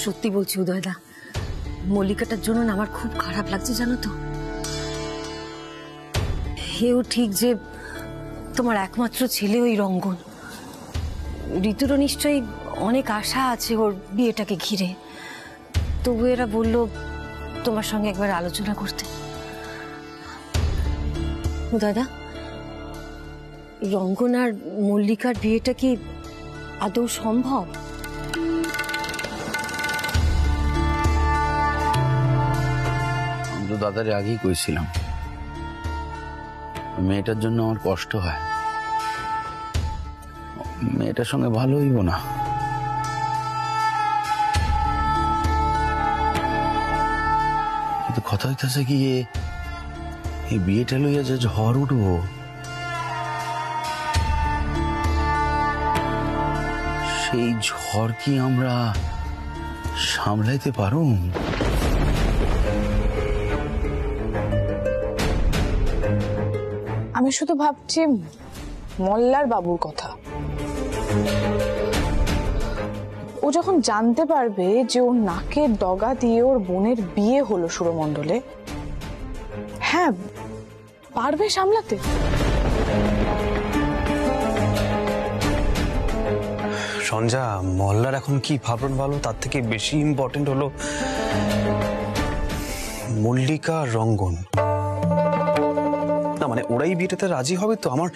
সত্যি বলছি উদয়দা, মল্লিকাটার জন্য না আমার খুব খারাপ লাগছে জানো তো। হেও ঠিক যে তোমার একমাত্র ছেলে ওই রঙ্গন, ঋতুরও নিশ্চয়ই অনেক আশা আছে ওর বিয়েটাকে ঘিরে, তবু এরা বললো তোমার সঙ্গে একবার আলোচনা করতে। দাদা, রঙ্গন আর মল্লিকার বিয়েটা কি আদৌ সম্ভব? আমি তো দাদারে আগেই কইছিলাম মেয়েটার জন্য আমার কষ্ট হয়, মেয়েটার সঙ্গে ভালো হইব না। কিন্তু কথা হইতেছে কি এই বিয়েটা লইয়া যে ঝড় উঠবো, সেই ঝড় কি আমরা সামলাইতে পারুম? আমি শুধু ভাবছি মল্লার বাবুর কথা। ও যখন জানতে পারবে যে ওর নাকের ডগা দিয়ে ওর বোনের বিয়ে হলো সুরমণ্ডলে, হ্যাঁ পারবে সামলাতে? সঞ্জা, মল্লার এখন কি ভাবন ভালো, তার থেকে বেশি ইম্পর্টেন্ট হলো মল্লিকা আর রঙ্গন। না মানে ওরাই বিয়েটাতে রাজি হবে তো, আমার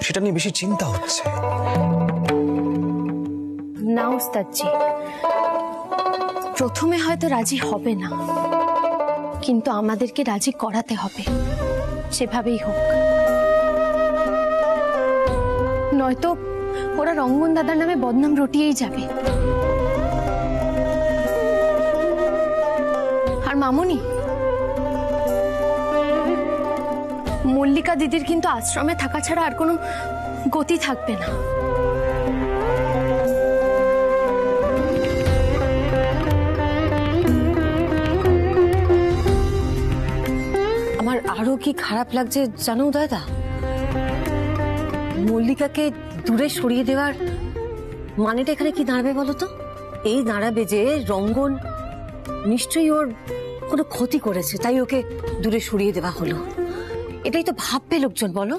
সেটা নিয়ে বেশি চিন্তা হচ্ছে। না ওস্তাদজি, প্রথমে হয়তো রাজি হবে না, কিন্তু আমাদেরকে রাজি করাতে হবে, সেভাবেই হোক। নয়তো ওরা রঙ্গন দাদার নামে বদনাম রটিয়েই যাবে। আর মামুনি, মল্লিকা দিদির কিন্তু আশ্রমে থাকা ছাড়া আর কোনো গতি থাকবে না। আমার আরো কি খারাপ লাগছে জানো দাদা, মল্লিকাকে দূরে সরিয়ে দেওয়ার মানেটা এখানে কি দাঁড়াবে বলো তো? এই দাঁড়াবে যে রঙ্গন নিশ্চয়ই ওর কোনো ক্ষতি করেছে, তাই ওকে দূরে সরিয়ে দেওয়া হলো। এটাই তো ভাববে লোকজন, বলো?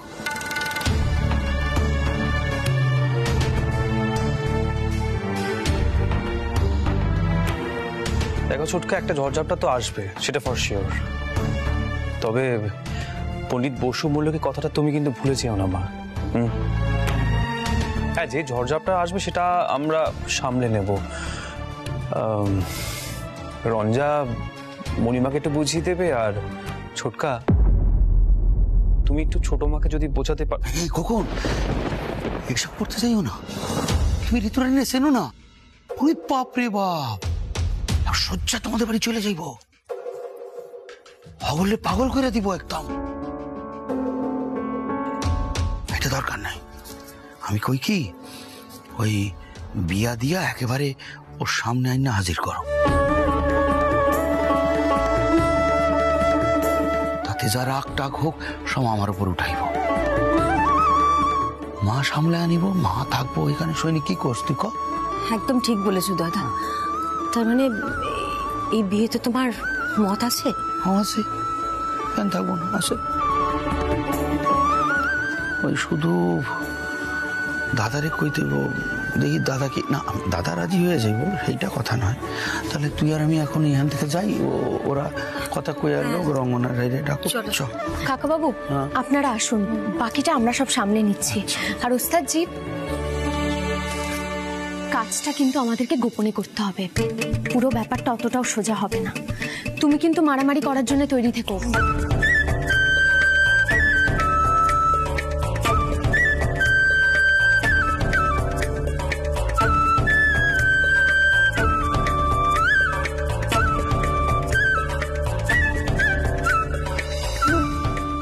দেখো ছোটকা, একটা ঝড়ঝাপটা তো আসবে, সেটা ফর শিওর। তবে পণ্ডিত বসু মূল্যকে কথাটা তুমি কিন্তু ভুলে যেও না মা। হ্যাঁ, যে ঝড়ঝাপটা আসবে সেটা আমরা সামলে নেব। রঞ্জা মণিমাকে একটু বুঝিয়ে দেবে, আর ছোটকা তুমি একটু ছোট মাকে যদি বোঝাতে পারো। কখন এসব করতে যাইও না, তুমি ঋতুরানী চেনো না? ওই বাপ রে বাপ, সজ্জা তোমাদের বাড়ি চলে যাইব, হগলে পাগল করে দিব একদম। এটা দরকার নাই। আমি কই কি, ওই বিয়া দিয়া একেবারে ওর সামনে আইনা হাজির করো, তাতে যা রাগ টাগ হোক সব আমার উপর উঠাইব। মা সামলে আনিব, মা থাকবো এখানে। সৈনিক কি করছ তুই? একদম ঠিক বলেছো দাদা। তার মানে এই বিয়েতে তোমার মত আছে? আছে, কেন থাকবো না, আছে। ওই শুধু দাদারে কই দেব, দেখি দাদা কি না, দাদা রাজি হয়ে যাইব সেইটা কথা নয়। তাহলে তুই আর আমি এখন এখান থেকে যাই, ওরা কথা কই আনলো, রঙ্গনার রাইরে ডাকো। কাকা বাবু আপনারা আসুন, বাকিটা আমরা সব সামলে নিচ্ছি। আর ওস্তাদজি, কাজটা কিন্তু আমাদেরকে গোপনে করতে হবে, পুরো ব্যাপারটা অতটাও সোজা হবে না। তুমি কিন্তু মারামারি করার জন্য তৈরি থেকো।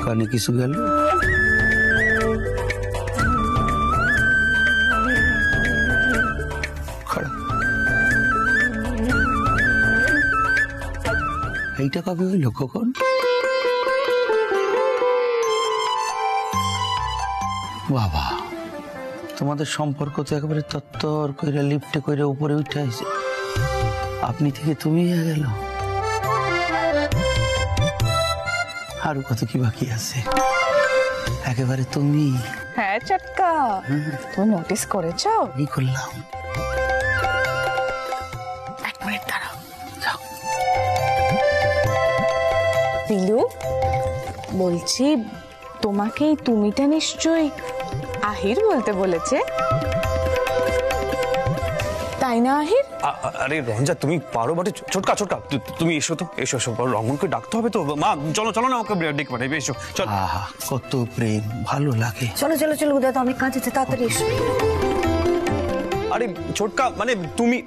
কানে কিছু গেল? এইটা কবে হইল কখন? বাবা, তোমাদের সম্পর্ক তো একেবারে তত্তর কইরা লিফটে কইরা উপরে উঠে আইছে। আপনি থেকে তুমি হয়ে গেল। আরো কত কি বাকি আছে, একেবারে তুমি। হ্যাঁ চটকা, তুমি নোটিস করেছো? কি করলাম? 1 মিনিট দাঁড়াও। যাও। পিলু, বলছি তোমাকে এই তুমিটা নিশ্চয়ই আহির বলতে বলেছে, তাই না আহির? আরে রঞ্জা, তুমি পারো বটে। ছোটকা ছোটকা, তুমি এসো তো, এসো এসো। রঙ্গনকে ডাকতে হবে তো। মা চলো চলো না, ওকে ডেকে পাঠাবে। এসো চল। আহা, কত প্রেম, ভালো লাগে। চলো চলো চলো, উদয় তো অনেক কাজ আছে, তাড়াতাড়ি এসো। আরে ছোটকা, মানে তুমি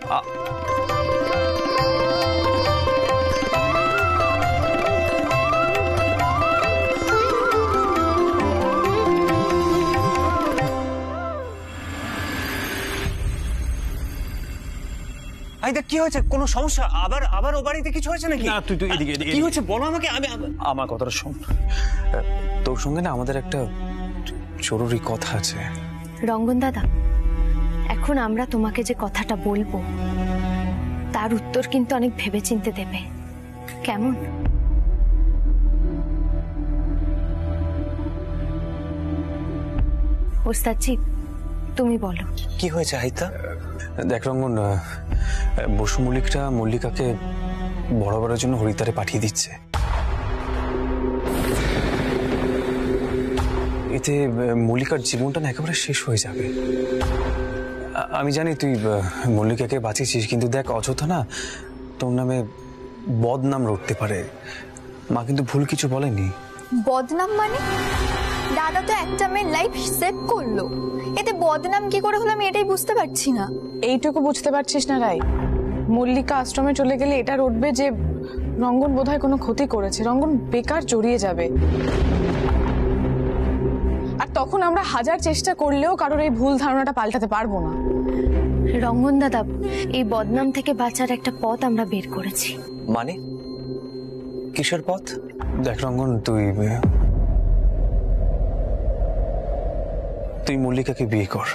আইদা, কি হয়েছে? কোনো সমস্যা? আবার আবার ও বাড়িতে কিছু হয়েছে নাকি? না, তুই এদিকে কি হয়েছে বলো আমাকে। আমার কথাটা শোন। তোর সঙ্গে না আমাদের একটা জরুরি কথা আছে। রঙ্গন দাদা, এখন আমরা তোমাকে যে কথাটা বলবো তার উত্তর কিন্তু অনেক ভেবেচিন্তে দেবে, কেমন? ওস্তাদজি, তুমি বলো। কি হয়েছে আইতা? দেখ রঙ্গন, বসু মল্লিকটা মল্লিকাকে বরাবরের জন্য হরিদ্বারে পাঠিয়ে দিচ্ছে। এতে মল্লিকার জীবনটা না একেবারে শেষ হয়ে যাবে। আমি জানি তুই মল্লিকাকে বাঁচিয়েছিস, কিন্তু দেখ অযথা না তোর নামে বদনাম রটতে পারে। মা কিন্তু ভুল কিছু বলেনি। বদনাম মানে? দাদা তো একটা মেয়ের লাইফ সেভ করলো, এতে বদনাম কি করে হলো আমি এটাই বুঝতে পারছি না। এইটুকু বুঝতে পারছিস না রাই? মল্লিকা আশ্রমে চলে গেলে এটা রটবে যে রঙ্গন বোধহয় কোনো ক্ষতি করেছে, রঙ্গন বেকার জড়িয়ে যাবে। আর তখন আমরা হাজার চেষ্টা করলেও কারোর এই ভুল ধারণাটা পাল্টাতে পারবো না। রঙ্গন দাদা, এই বদনাম থেকে বাঁচার একটা পথ আমরা বের করেছি। মানে কিসের পথ? দেখ রঙ্গন, তুই মল্লিকাকে বিয়ে কর।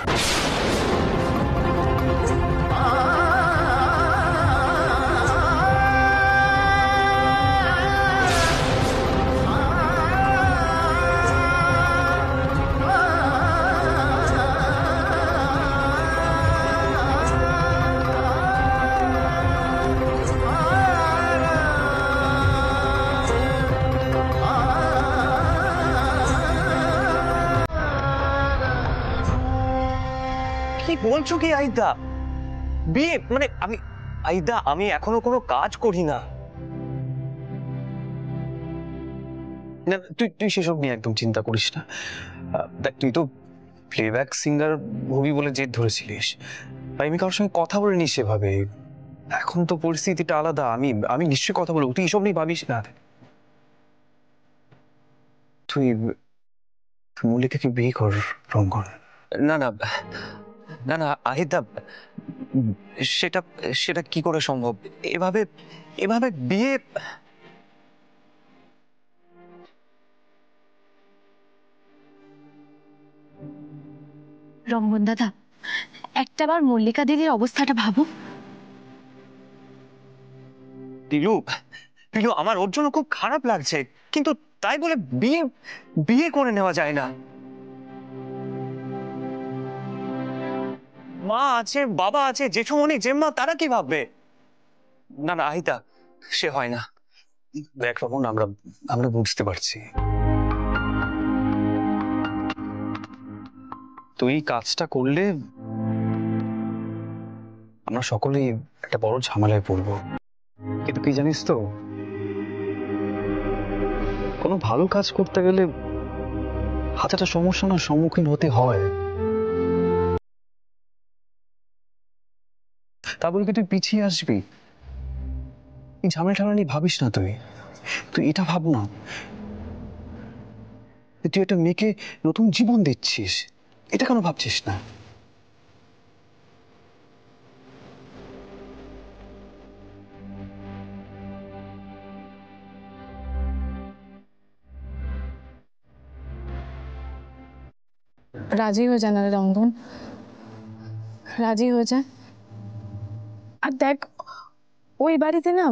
কি বলছো কি আইদা? বিয়ে মানে আমি এখনো কোনো কাজ করি না। না, তুই সেসব নিয়ে একদম চিন্তা করিস না। দেখ, তুই তো প্লেব্যাক সিঙ্গার হবি বলে জেদ ধরেছিলিস, তাই আমি কারোর সঙ্গে কথা বলিনি সেভাবে। এখন তো পরিস্থিতিটা আলাদা। আমি নিশ্চয়ই কথা বলবো, তুই এসব নিয়ে ভাবিস না। তুই মল্লিকাকে বিয়ে কর রঙ্গন। না না না না আহিদা, সেটা সেটা কি করে সম্ভব? এভাবে এভাবে বিয়ে? রঙ্গন দাদা, একটাবার মল্লিকা দিদির অবস্থাটা ভাবো। পিলু, আমার ওর জন্য খুব খারাপ লাগছে, কিন্তু তাই বলে বিয়ে বিয়ে করে নেওয়া যায় না। মা আছে, বাবা আছে, জেঠুমনি, জেম্মা, তারা কি ভাববে? না না আহিতা, সে হয় না। দেখ রমন, আমরা বুঝতে পারছি তুই কাজটা করলে আমরা সকলেই একটা বড় ঝামেলায় পড়বো। কিন্তু কি জানিস তো, কোনো ভালো কাজ করতে গেলে হাজারটা সমস্যার সম্মুখীন হতে হয়। তারপরে কি তুই পিছিয়ে আসবি? এই ঝামেলা নিয়ে ভাবিস না। তুই এটা ভাব না, তুই একটা মেয়েকে নতুন জীবন দিচ্ছিস, এটা কেন ভাবছিস না? রাজি হয়ে যায় না রে রঙ্গন, রাজি হয়ে যায়। আর দেখ, ওই বাড়িতে না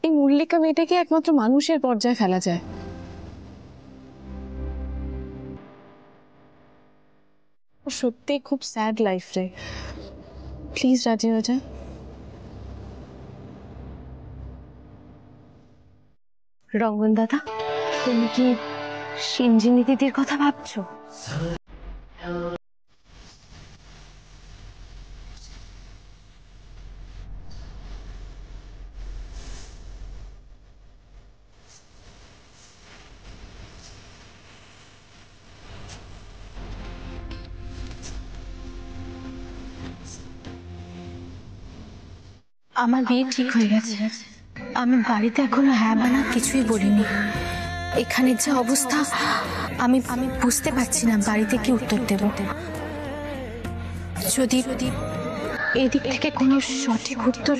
এই মল্লিকা মেয়েটাকে একমাত্র মানুষের পর্যায়ে ফেলা যায়। সত্যি খুব স্যাড লাইফ রে, প্লিজ রাজি হয়ে যা। রঙ্গন দাদা, তুমি কি সিঞ্জিনী দিদির কথা ভাবছো? আমার বিয়ে ঠিক হয়ে গেছে। আমি বাড়িতে এখনো হ্যাঁ বা না কিছুই বলিনি। এখানে যে অবস্থা, আমি বুঝতে পারছি না বাড়িতে কি উত্তর দেব। যদি এদিক থেকে কোনো সঠিক উত্তর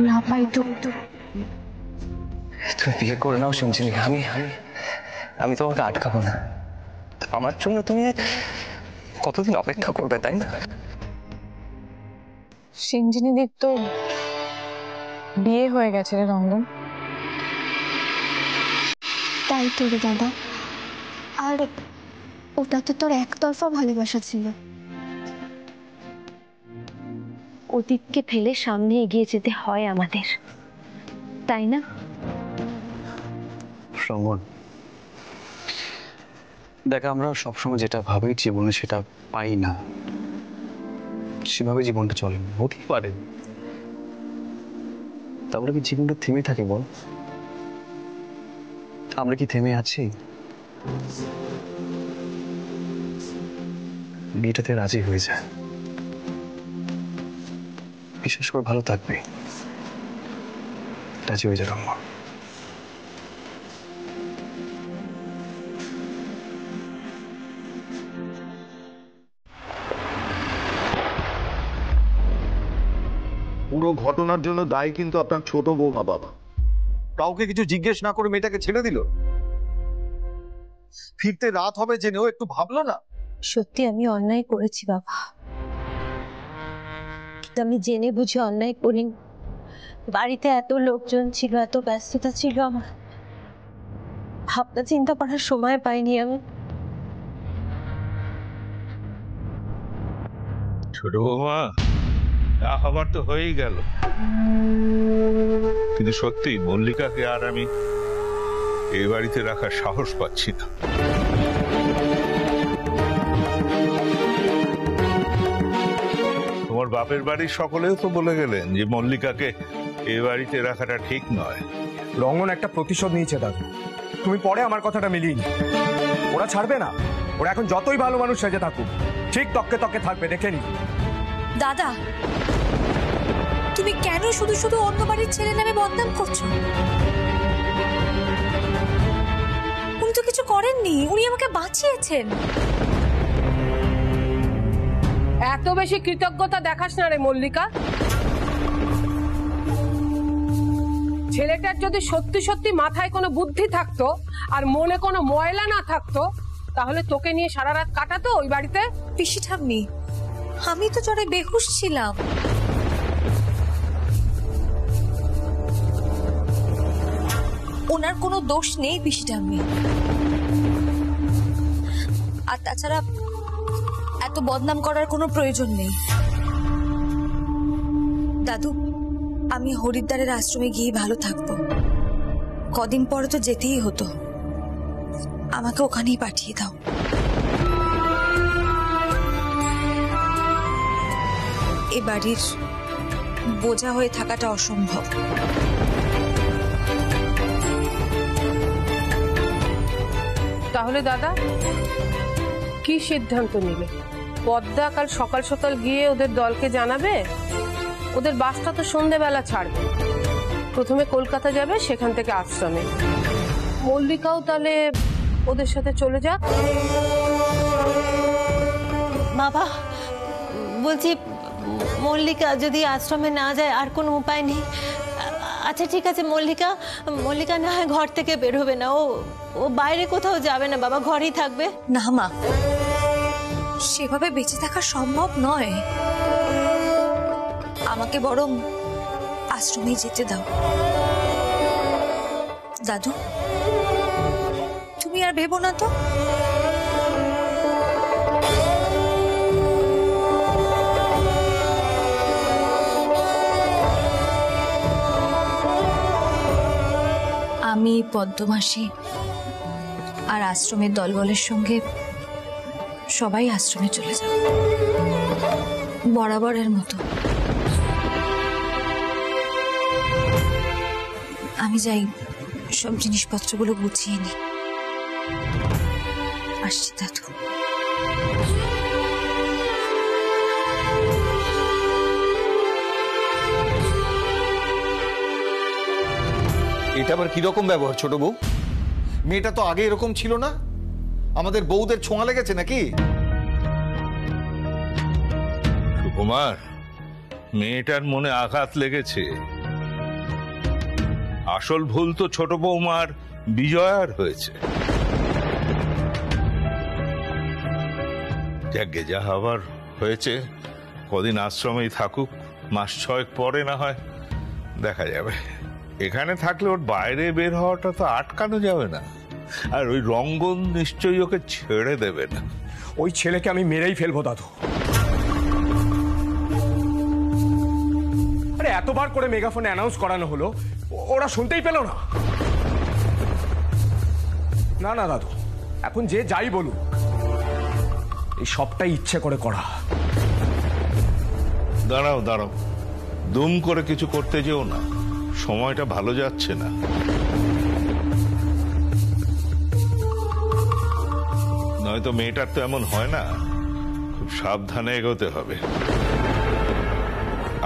না পাই তো। তুমি বিয়ে করে নাও শুনছিনি, আমি আমি তোমাকে আটকাবো না। আমার জন্য তুমি কতদিন অপেক্ষা করবে, তাই না? সিঞ্জিনীদির তো বিয়ে হয়ে গেছে রে রঙ্গন। তাই তো রে দাদা, আর ওটা তো তোর একতরফা ভালোবাসা ছিল। অতীতকে ফেলে সামনে এগিয়ে যেতে হয় আমাদের, তাই না? রঙ্গন, দেখ, আমরা সবসময় যেটা ভাবি জীবনে সেটা পাই না, সেভাবে জীবনটা চলে না, হতেই পারে। তারপরে কি জীবনটা থেমে থাকে বল? আমরা কি থেমে আছি? বিয়েটাতে রাজি হয়ে যায়, বিশেষ করে ভালো থাকবে, রাজি হয়ে যায় রঙ্গন। পুরো ঘটনার জন্য দায়ী কিন্তু আপনার ছোট বৌমা। বাবা কাউকে কিছু জিজ্ঞেস না করে মেয়েটাকে ছেড়ে দিল। ফিরতে রাত হবে জেনেও একটু ভাবলো না? সত্যি আমি অন্যায় করেছি বাবা, কিন্তু আমি জেনে বুঝে অন্যায় করিনি। বাড়িতে এত লোকজন ছিল, এত ব্যস্ততা ছিল, আমার ভাবনা চিন্তা করার সময় পাইনি আমি। ছোট বৌমা, যা হবার তো হয়েই গেল, কিন্তু সত্যি মল্লিকাকে আর আমি এই বাড়িতে রাখার সাহস পাচ্ছি না। তোমার বাপের বাড়ির সকলেও তো বলে গেলেন যে মল্লিকাকে এই বাড়িতে রাখাটা ঠিক নয়। রঙ্গন একটা প্রতিশোধ নিয়েছে দাদু, তুমি পরে আমার কথাটা মিলিয়ে নি। ওরা ছাড়বে না, ওরা এখন যতই ভালো মানুষ সেজে থাকুক, ঠিক তককে তককে থাকবে, দেখে নি। দাদা, তুমি কেন শুধু শুধু অন্য বাড়ির ছেলে নামে বদনাম করছো? উনি তো কিছু করেননি, উনি আমাকে বাঁচিয়েছেন। এত বেশি কৃতজ্ঞতা দেখাস না রে মল্লিকা। ছেলেটার যদি সত্যি সত্যি মাথায় কোনো বুদ্ধি থাকতো আর মনে কোনো ময়লা না থাকতো, তাহলে তোকে নিয়ে সারা রাত কাটাতো ওই বাড়িতে। পিসি ঠাম্মি, আমি তো জ্বরে বেহুশ ছিলাম। ওনার কোনো দোষ নেই পিসি ঠাম্মি। আর তাছাড়া এত বদনাম করার কোনো প্রয়োজন নেই। দাদু, আমি হরিদ্বারের আশ্রমে গিয়ে ভালো থাকবো। কদিন পরে তো যেতেই হতো, আমাকে ওখানেই পাঠিয়ে দাও। এ বাড়ির বোঝা হয়ে থাকাটা অসম্ভব। তাহলে দাদা কি সিদ্ধান্ত নিলে? পদ্মা কাল সকাল সকাল গিয়ে ওদের দলকে জানাবে? ওদের বাসটা তো সন্ধেবেলা ছাড়বে, প্রথমে কলকাতা যাবে, সেখান থেকে আশ্রমে। মল্লিকাও তাহলে ওদের সাথে চলে যাক। বাবা বলছি, মল্লিকা যদি আশ্রমে না যায় আর কোনো উপায় নেই? আচ্ছা ঠিক আছে, মল্লিকা না হয় ঘর থেকে বের হবে না, ও বাইরে কোথাও যাবে না বাবা, ঘরেই থাকবে। না মা, সেভাবে বেঁচে থাকা সম্ভব নয়। আমাকে বরং আশ্রমেই যেতে দাও। দাদু, তুমি আর ভেবো না তো? আমি পদ্মমাসি আর আশ্রমের দলবলের সঙ্গে সবাই আশ্রমে চলে যাব, বরাবরের মতো। আমি যাই, সব জিনিসপত্রগুলো গুছিয়ে নিই। আসছি দাদু। এটা আবার কিরকম ব্যবহার ছোট বউ? মেয়েটা তো আগে এরকম ছিল না। আমাদের বউদের ছোঁয়া লেগেছে নাকি? সুকুমার, মেয়েটার মনে আঘাত লেগেছে। আসল ভুল তো ছোট বৌমার বিজয়ার হয়েছে। যাকে যা হবার হয়েছে, কদিন আশ্রমেই থাকুক, মাস 6 পরে না হয় দেখা যাবে। এখানে থাকলে ওর বাইরে বের হওয়াটা তো আটকানো যাবে না। আর ওই রঙ্গন নিশ্চয়ই ওকে ছেড়ে দেবে না। ওই ছেলেকে আমি মেরেই ফেলবো দাদু। আরে এতবার করে মেগাফোনে অ্যানাউন্স করানো হলো, ওরা শুনতেই পেল না। না না দাদু, এখন যে যাই বলুক, এই সবটাই ইচ্ছে করে করা। দাঁড়াও দাঁড়াও, দুম করে কিছু করতে যেও না, সময়টা ভালো যাচ্ছে না। নয়তো মেয়েটার তো এমন হয় না। খুব সাবধানে এগোতে হবে।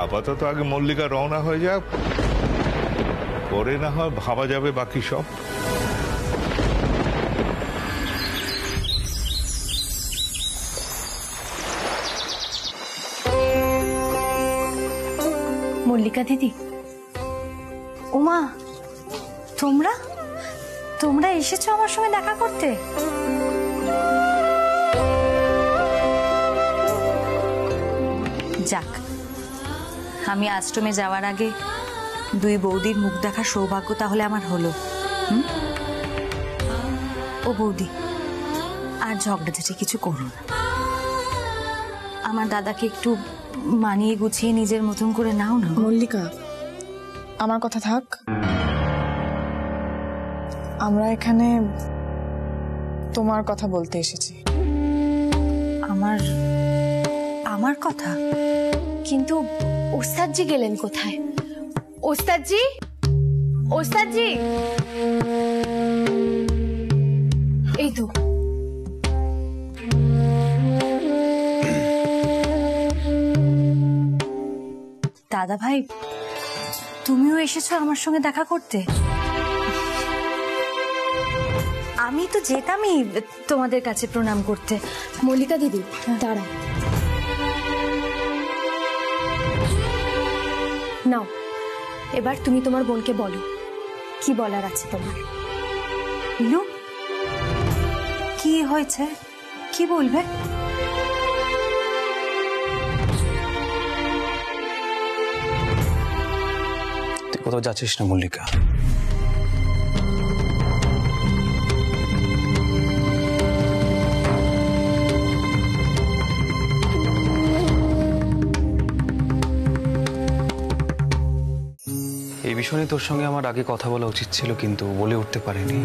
আপাতত আগে মল্লিকা রওনা হয়ে যাক, পরে না হয় ভাবা যাবে বাকি সব। মল্লিকা দিদি, উমা, তোমরা তোমরা এসেছো আমার সঙ্গে দেখা করতে? যাক, আমি আশ্রমে যাওয়ার আগে দুই বৌদির মুখ দেখার সৌভাগ্য তাহলে আমার হলো। ও বৌদি, আর ঝগড়াঝাটি কিছু করো না। আমার দাদাকে একটু মানিয়ে গুছিয়ে নিজের মতন করে নাও না। মল্লিকা, আমার কথা থাক। আমরা এখানে তোমার কথা বলতে এসেছি। আমার আমার কথা? কিন্তু ওস্তাদজি গেলেন কোথায়? ওস্তাদজি, ওস্তাদজি, এই তো। দাদা ভাই, তুমিও এসেছো আমার সঙ্গে দেখা করতে? আমি তো যেতামই তোমাদের কাছে প্রণাম করতে। মল্লিকা দিদি, দাঁড়াও। নাও, এবার তুমি তোমার বোনকে বলো কি বলার আছে তোমার। ইলু, কি হয়েছে? কি বলবে? তুই কোথাও যাচ্ছিস না মল্লিকা? এই বিষয়ে তোর সঙ্গে আমার আগে কথা বলা উচিত ছিল, কিন্তু বলে উঠতে পারিনি।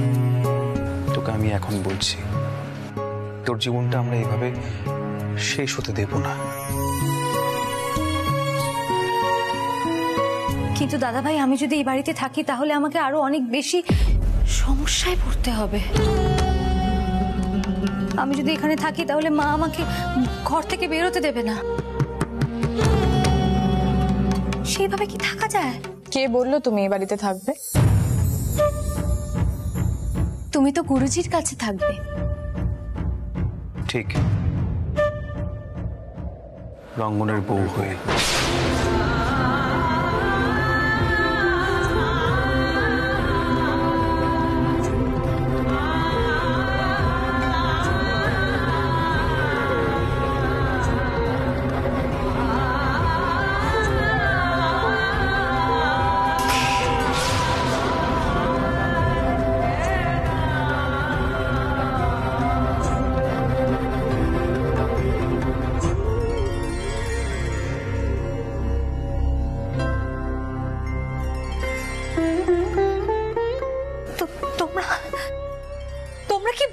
তোকে আমি এখন বলছি, তোর জীবনটা আমরা এইভাবে শেষ হতে দেব না। কিন্তু দাদা ভাই, আমি যদি এই বাড়িতে থাকি তাহলে আমাকে আরো অনেক বেশি সমস্যায় পড়তে হবে। আমি যদি এখানে থাকি তাহলে মা আমাকে ঘর থেকে বেরোতে দেবে না। সেইভাবে কি থাকা যায়? কে বললো তুমি এই বাড়িতে থাকবে? তুমি তো গুরুজির কাছে থাকবে। ঠিক, রঙ্গনের বউ হয়ে।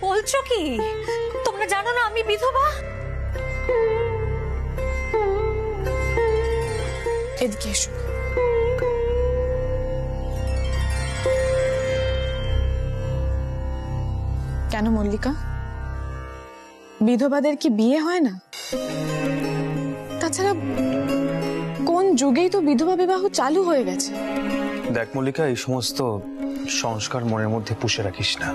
বলছো কি? তোমরা জানো না আমি বিধবা? এদিকে এসো। কেন মল্লিকা, বিধবাদের কি বিয়ে হয় না? তাছাড়া কোন যুগেই তো বিধবা বিবাহ চালু হয়ে গেছে। দেখ মল্লিকা, এই সমস্ত সংস্কার মনের মধ্যে পুষে রাখিস না।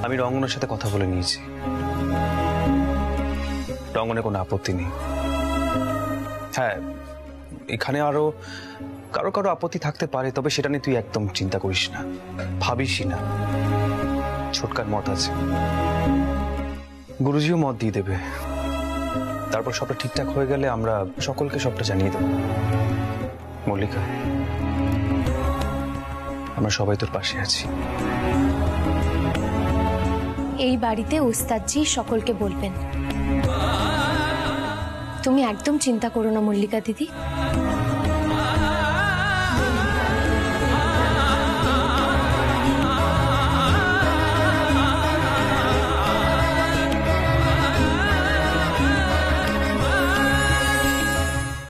আমি রঙ্গনের সাথে কথা বলে নিয়েছি, রঙ্গনের কোনো আপত্তি নেই। হ্যাঁ, এখানে আরো কারো কারো আপত্তি থাকতে পারে, তবে সেটা নিয়ে তুই একদম চিন্তা করিস না, ভাবিসই না। ছোটকার মত আছে, গুরুজিও মত দিয়ে দেবে। তারপর সবটা ঠিকঠাক হয়ে গেলে আমরা সকলকে সবটা জানিয়ে দেব। মল্লিকা, আমরা সবাই তোর পাশে আছি। এই বাড়িতে ওস্তাদজি সকলকে বলবেন। তুমি একদম চিন্তা করো না মল্লিকা দিদি।